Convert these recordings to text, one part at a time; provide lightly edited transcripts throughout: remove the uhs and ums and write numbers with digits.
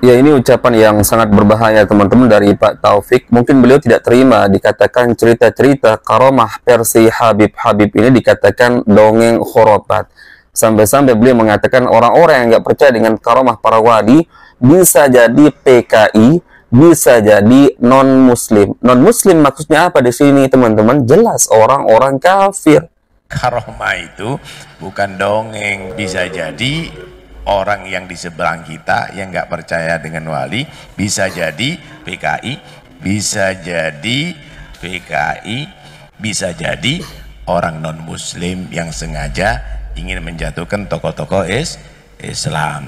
Ya, ini ucapan yang sangat berbahaya teman-teman dari Pak Taufik. Mungkin beliau tidak terima dikatakan cerita-cerita karomah versi Habib-Habib ini dikatakan dongeng khurafat. Sampai-sampai beliau mengatakan orang-orang yang nggak percaya dengan karomah para wali bisa jadi PKI, bisa jadi non-muslim. Non-muslim maksudnya apa di sini teman-teman? Jelas orang-orang kafir. Karomah itu bukan dongeng, bisa jadi orang yang di seberang kita yang nggak percaya dengan wali bisa jadi PKI, bisa jadi PKI, bisa jadi orang non muslim yang sengaja ingin menjatuhkan tokoh-tokoh Islam.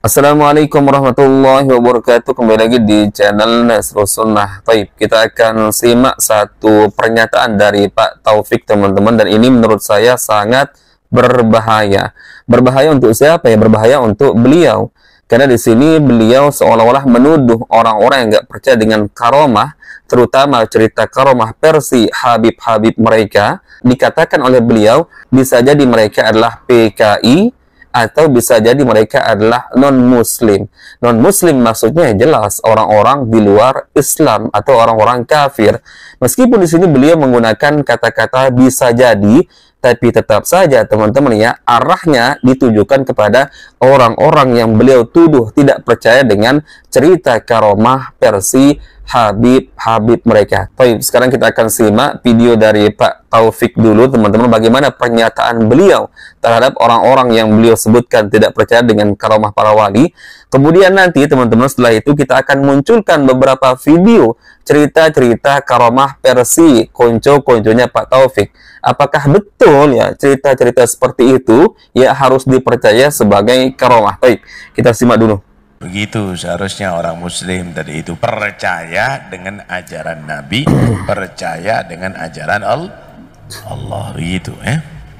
Assalamualaikum warahmatullahi wabarakatuh. Kembali lagi di channel Nasrus Sunnah. Taib, kita akan simak satu pernyataan dari Pak Taufik teman-teman, dan ini menurut saya sangat berbahaya. Berbahaya untuk siapa ya? Berbahaya untuk beliau. Karena di sini beliau seolah-olah menuduh orang-orang yang nggak percaya dengan karomah, terutama cerita karomah versi Habib-Habib mereka, dikatakan oleh beliau bisa jadi mereka adalah PKI atau bisa jadi mereka adalah non-muslim. Non-muslim maksudnya jelas orang-orang di luar Islam atau orang-orang kafir. Meskipun di sini beliau menggunakan kata-kata bisa jadi, tapi tetap saja teman-teman ya, arahnya ditujukan kepada orang-orang yang beliau tuduh tidak percaya dengan cerita karomah versi Habib-Habib mereka. Baik, sekarang kita akan simak video dari Pak Taufik dulu teman-teman, bagaimana pernyataan beliau terhadap orang-orang yang beliau sebutkan tidak percaya dengan karomah para wali. Kemudian nanti teman-teman setelah itu kita akan munculkan beberapa video cerita-cerita karomah versi konco-konconya Pak Taufik. Apakah betul ya cerita-cerita seperti itu ya harus dipercaya sebagai karomah? Baik, kita simak dulu. Begitu seharusnya orang muslim tadi itu percaya dengan ajaran Nabi, percaya dengan ajaran Allah begitu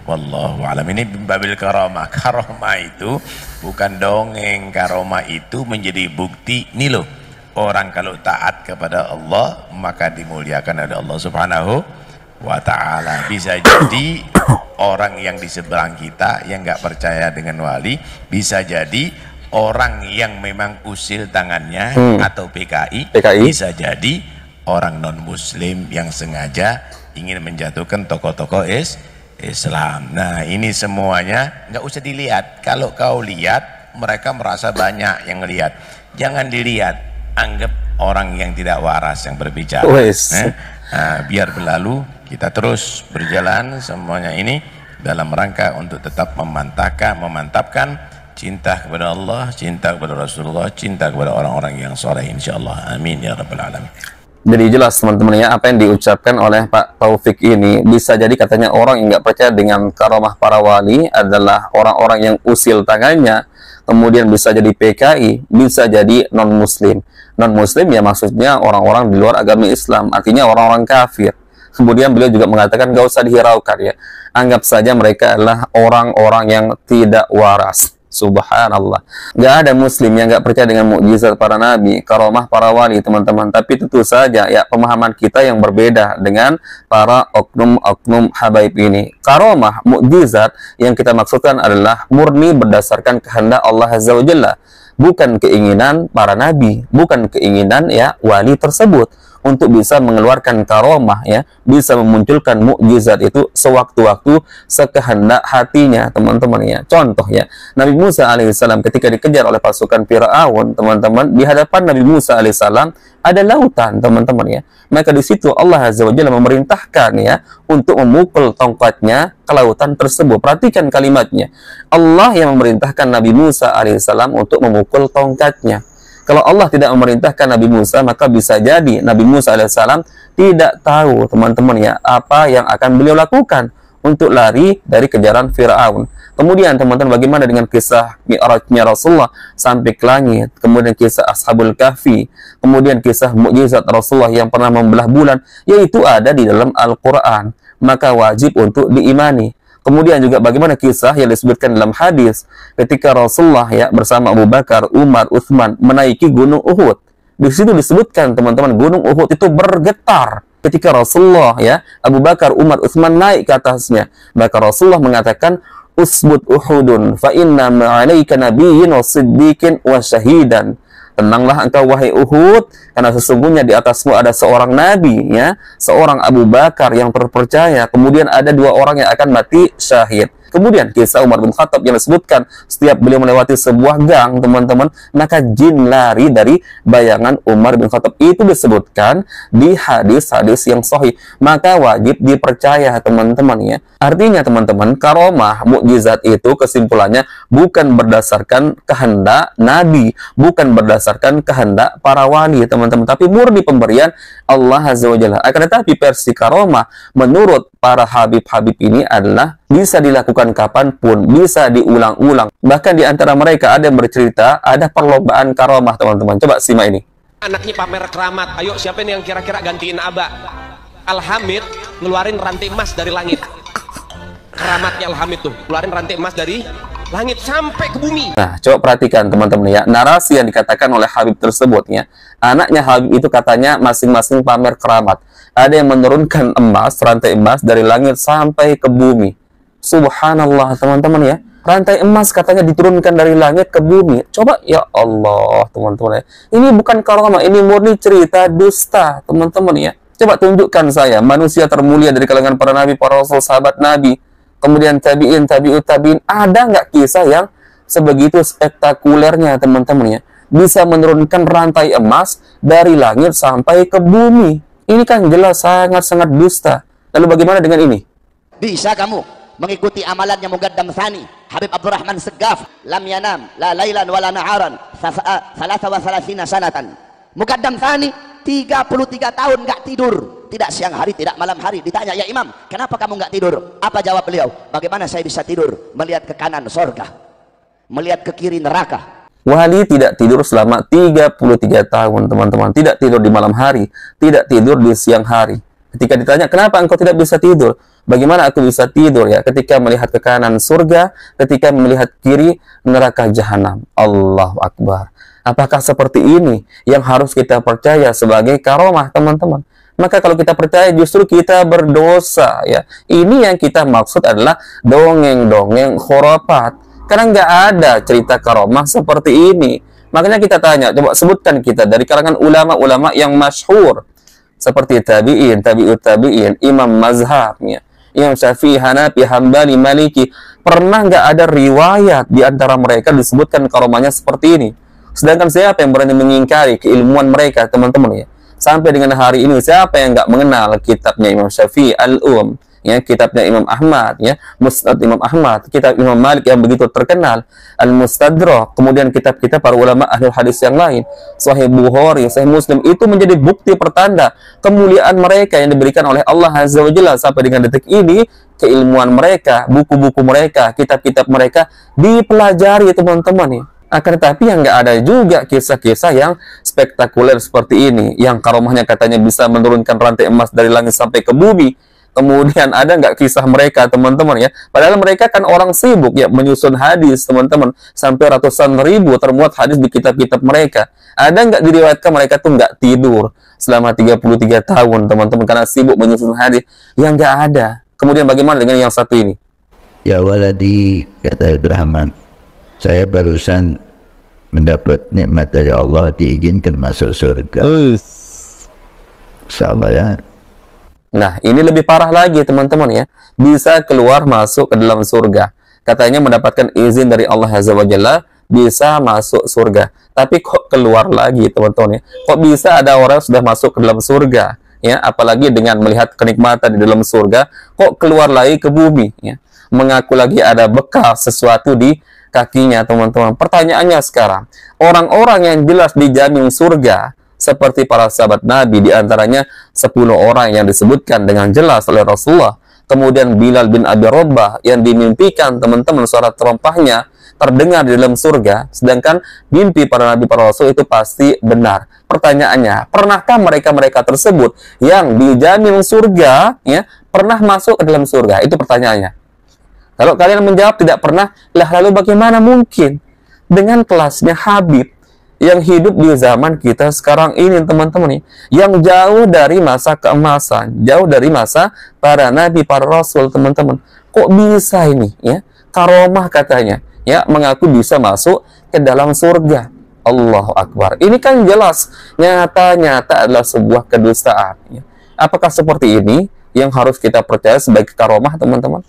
wallahu alam. Ini babil karomah. Karomah itu bukan dongeng, karomah itu menjadi bukti. Nih loh, orang kalau taat kepada Allah maka dimuliakan oleh Allah Subhanahu wa ta'ala. Bisa jadi orang yang di seberang kita yang nggak percaya dengan wali, bisa jadi orang yang memang usil tangannya atau PKI, bisa jadi orang non muslim yang sengaja ingin menjatuhkan tokoh-tokoh Islam. Nah, ini semuanya nggak usah dilihat. Kalau kau lihat, mereka merasa banyak yang lihat. Jangan dilihat, anggap orang yang tidak waras yang berbicara. Nah, biar berlalu, kita terus berjalan semuanya ini dalam rangka untuk tetap memantapkan cinta kepada Allah, cinta kepada Rasulullah, cinta kepada orang-orang yang soleh, insyaallah. Amin ya rabbal alamin. Jadi jelas teman-teman ya, apa yang diucapkan oleh Pak Taufik ini, bisa jadi katanya orang yang nggak percaya dengan karomah para wali adalah orang-orang yang usil tangannya, kemudian bisa jadi PKI, bisa jadi non-muslim. Non-muslim ya maksudnya orang-orang di luar agama Islam, artinya orang-orang kafir. Kemudian beliau juga mengatakan gak usah dihiraukan ya, anggap saja mereka adalah orang-orang yang tidak waras. Subhanallah, nggak ada muslim yang nggak percaya dengan mukjizat para nabi, karomah para wali teman-teman. Tapi tentu saja ya pemahaman kita yang berbeda dengan para oknum-oknum habaib ini. Karomah, mukjizat yang kita maksudkan adalah murni berdasarkan kehendak Allah Azza wa Jalla, bukan keinginan para nabi, bukan keinginan ya wali tersebut untuk bisa mengeluarkan karomah ya, bisa memunculkan mukjizat itu sewaktu-waktu sekehendak hatinya teman-teman ya. Contoh ya, Nabi Musa alaihissalam ketika dikejar oleh pasukan Firaun teman-teman, di hadapan Nabi Musa alaihissalam ada lautan teman-teman ya. Maka di situ Allah Azza wa Jalla memerintahkan ya untuk memukul tongkatnya ke lautan tersebut. Perhatikan kalimatnya, Allah yang memerintahkan Nabi Musa alaihissalam untuk memukul tongkatnya. Kalau Allah tidak memerintahkan Nabi Musa, maka bisa jadi Nabi Musa alaihissalam tidak tahu teman-teman ya apa yang akan beliau lakukan untuk lari dari kejaran Firaun. Kemudian teman-teman, bagaimana dengan kisah Mi'rajnya Rasulullah sampai ke langit, kemudian kisah Ashabul Kahfi, kemudian kisah mukjizat Rasulullah yang pernah membelah bulan, yaitu ada di dalam Al-Quran, maka wajib untuk diimani. Kemudian juga bagaimana kisah yang disebutkan dalam hadis ketika Rasulullah ya bersama Abu Bakar, Umar, Utsman menaiki gunung Uhud. Di situ disebutkan teman-teman, gunung Uhud itu bergetar ketika Rasulullah ya, Abu Bakar, Umar, Utsman naik ke atasnya. Maka Rasulullah mengatakan, usbut Uhudun fa inna ma'alaika nabiyyin wa siddiqin wa syahidan. Tenanglah engkau wahai Uhud, karena sesungguhnya di atasmu ada seorang nabi, ya, seorang Abu Bakar yang terpercaya, kemudian ada 2 orang yang akan mati syahid. Kemudian kisah Umar bin Khattab yang disebutkan, setiap beliau melewati sebuah gang, teman-teman, maka jin lari dari bayangan Umar bin Khattab. Itu disebutkan di hadis-hadis yang sahih. Maka wajib dipercaya, teman-teman, ya. Artinya, teman-teman, karomah, mukjizat itu kesimpulannya bukan berdasarkan kehendak Nabi, bukan berdasarkan kehendak para wali, teman-teman, tapi murni pemberian Allah Azza wa Jalla. Akan tetapi versi karomah menurut para habib-habib ini adalah bisa dilakukan kapanpun, bisa diulang-ulang. Bahkan di antara mereka ada yang bercerita, ada perlombaan karomah, teman-teman. Coba simak ini. Anaknya pamer keramat. Ayo, siapa nih yang kira-kira gantiin Abah? Al-Hamid ngeluarin rantai emas dari langit. Keramatnya Al-Hamid tuh, ngeluarin rantai emas dari langit sampai ke bumi. Nah, coba perhatikan, teman-teman, ya. Narasi yang dikatakan oleh Habib tersebut, ya. Anaknya Habib itu katanya masing-masing pamer keramat. Ada yang menurunkan emas, rantai emas dari langit sampai ke bumi. Subhanallah, teman-teman, ya. Rantai emas katanya diturunkan dari langit ke bumi. Coba, ya Allah, teman-teman, ya. Ini bukan karamah, ini murni cerita dusta, teman-teman, ya. Coba tunjukkan saya manusia termulia dari kalangan para nabi, para rasul, sahabat nabi, kemudian tabi'in, tabi'ut tabi'in. Ada nggak kisah yang sebegitu spektakulernya, teman-teman, ya? Bisa menurunkan rantai emas dari langit sampai ke bumi. Ini kan jelas sangat-sangat dusta. Lalu bagaimana dengan ini? Bisa kamu mengikuti amalannya Mugaddam Tsani, Habib Abdurrahman Segaf, lam yanam la lailan wala naharan salasa wa salasina sanatan. Mugaddam Tsani 33 tahun nggak tidur, tidak siang hari, tidak malam hari. Ditanya, ya Imam, kenapa kamu nggak tidur? Apa jawab beliau? Bagaimana saya bisa tidur? Melihat ke kanan sorga, melihat ke kiri neraka. Wali tidak tidur selama 33 tahun, teman-teman. Tidak tidur di malam hari, tidak tidur di siang hari. Ketika ditanya, kenapa engkau tidak bisa tidur? Bagaimana aku bisa tidur, ya? Ketika melihat ke kanan surga, ketika melihat kiri neraka jahanam. Allahu Akbar. Apakah seperti ini yang harus kita percaya sebagai karomah, teman-teman? Maka kalau kita percaya justru kita berdosa, ya. Ini yang kita maksud adalah dongeng-dongeng khurafat. Karena nggak ada cerita karomah seperti ini. Makanya kita tanya, coba sebutkan kita dari kalangan ulama-ulama yang masyhur seperti tabi'in, tabi'ut tabi'in, imam mazhabnya, Imam Syafi'i, Hanafi, Hambali, Maliki. Pernah nggak ada riwayat di antara mereka disebutkan karomahnya seperti ini? Sedangkan siapa yang berani mengingkari keilmuan mereka, teman-teman, ya? Sampai dengan hari ini, siapa yang nggak mengenal kitabnya Imam Syafi'i, Al-Um, ya, kitabnya Imam Ahmad, ya, Musnad Imam Ahmad, kitab Imam Malik yang begitu terkenal, Al-Mustadrak, kemudian kitab-kitab para ulama ahli hadis yang lain, Sahih Bukhari, Sahih Muslim, itu menjadi bukti pertanda kemuliaan mereka yang diberikan oleh Allah Azza wa Jalla. Sampai dengan detik ini, keilmuan mereka, buku-buku mereka, kitab-kitab mereka dipelajari, teman-teman, ya. Akan tetapi yang nggak ada juga kisah-kisah yang spektakuler seperti ini, yang karomahnya katanya bisa menurunkan rantai emas dari langit sampai ke bumi. Kemudian ada nggak kisah mereka, teman-teman, ya? Padahal mereka kan orang sibuk, ya, menyusun hadis, teman-teman, sampai ratusan ribu termuat hadis di kitab-kitab mereka. Ada nggak diriwayatkan mereka tuh nggak tidur selama 33 tahun, teman-teman, karena sibuk menyusun hadis? Yang nggak ada. Kemudian bagaimana dengan yang satu ini? Ya waladi, kata Abdurrahman, saya barusan mendapat nikmat dari Allah, diizinkan masuk surga. Insyaallah, ya. Nah, ini lebih parah lagi, teman-teman, ya. Bisa keluar masuk ke dalam surga. Katanya mendapatkan izin dari Allah Azza wa Jalla, bisa masuk surga. Tapi kok keluar lagi, teman-teman, ya? Kok bisa ada orang sudah masuk ke dalam surga, ya? Apalagi dengan melihat kenikmatan di dalam surga, kok keluar lagi ke bumi, ya? Mengaku lagi ada bekas sesuatu di kakinya, teman-teman. Pertanyaannya sekarang, orang-orang yang jelas dijamin surga seperti para sahabat Nabi, diantaranya 10 orang yang disebutkan dengan jelas oleh Rasulullah, kemudian Bilal bin Abi Rabah yang dimimpikan, teman-teman, suara terompahnya terdengar di dalam surga, sedangkan mimpi para Nabi, para Rasul itu pasti benar. Pertanyaannya, pernahkah mereka-mereka tersebut yang dijamin surga, ya, pernah masuk ke dalam surga? Itu pertanyaannya. Kalau kalian menjawab tidak pernah, lah lalu bagaimana mungkin dengan kelasnya Habib yang hidup di zaman kita sekarang ini, teman-teman, yang jauh dari masa keemasan, jauh dari masa para nabi, para rasul, teman-teman. Kok bisa ini, ya? karomah katanya, ya, mengaku bisa masuk ke dalam surga. Allahu Akbar. Ini kan jelas nyata-nyata adalah sebuah kedustaan, ya. Apakah seperti ini yang harus kita percaya sebagai karomah, teman-teman?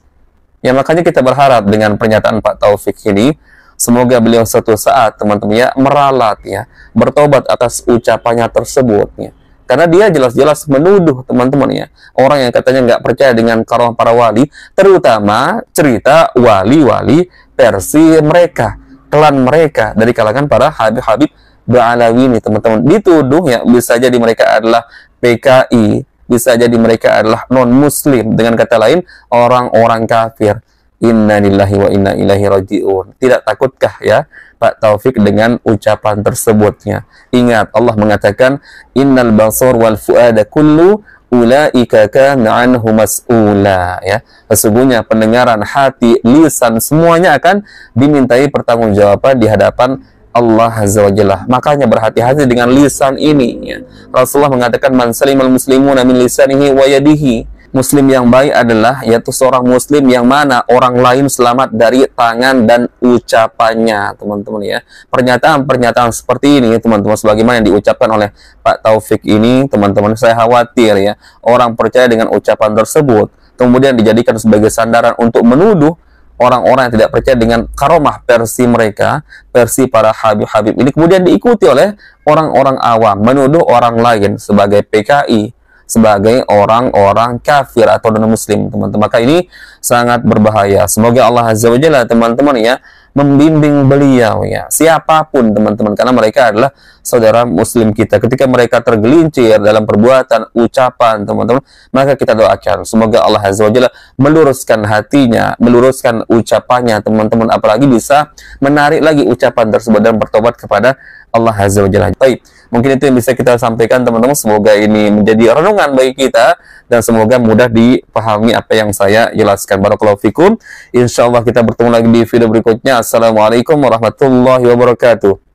Ya, makanya kita berharap dengan pernyataan Pak Taufik ini, semoga beliau suatu saat, teman-teman, ya, meralat, ya, bertobat atas ucapannya tersebut, ya. Karena dia jelas-jelas menuduh, teman-teman, ya, orang yang katanya nggak percaya dengan karomah para wali, terutama cerita wali-wali versi mereka, klan mereka, dari kalangan para Habib-Habib Ba'alawi ini, teman-teman. Dituduh, ya, bisa jadi mereka adalah PKI, bisa jadi mereka adalah non-muslim, dengan kata lain, orang-orang kafir. Inna lillahi wa inna ilaihi raji'un. Tidak takutkah, ya, Pak Taufik dengan ucapan tersebutnya? Ingat, Allah mengatakan, innal basar wal fuada kullu ulaika kana anhu mas'ula, ya. Sesungguhnya pendengaran, hati, lisan, semuanya akan dimintai pertanggungjawaban di hadapan Allah Azza wa Jalla. Makanya berhati-hati dengan lisan ini, ya. Rasulullah mengatakan, man salimal muslimuna min lisanihi wa yadihi. Muslim yang baik adalah yaitu seorang muslim yang mana orang lain selamat dari tangan dan ucapannya, teman-teman, ya. Pernyataan-pernyataan seperti ini, teman-teman, sebagaimana yang diucapkan oleh Pak Taufik ini, teman-teman, saya khawatir, ya, orang percaya dengan ucapan tersebut kemudian dijadikan sebagai sandaran untuk menuduh orang-orang yang tidak percaya dengan karomah versi mereka, versi para Habib-Habib ini, kemudian diikuti oleh orang-orang awam, menuduh orang lain sebagai PKI, sebagai orang-orang kafir atau non-muslim, teman-teman. Maka ini sangat berbahaya. Semoga Allah Azza wa Jalla, teman-teman, ya, membimbing beliau, ya, siapapun, teman-teman, karena mereka adalah saudara muslim kita. Ketika mereka tergelincir dalam perbuatan, ucapan, teman-teman, maka kita doakan semoga Allah Azza wa Jalla meluruskan hatinya, meluruskan ucapannya, teman-teman, apalagi bisa menarik lagi ucapan tersebut dan bertobat kepada Allah Azza wa Jalla. Baik, mungkin itu yang bisa kita sampaikan, teman-teman. Semoga ini menjadi renungan bagi kita dan semoga mudah dipahami apa yang saya jelaskan. Barakallahu fikum. Insyaallah kita bertemu lagi di video berikutnya. Assalamualaikum warahmatullahi wabarakatuh.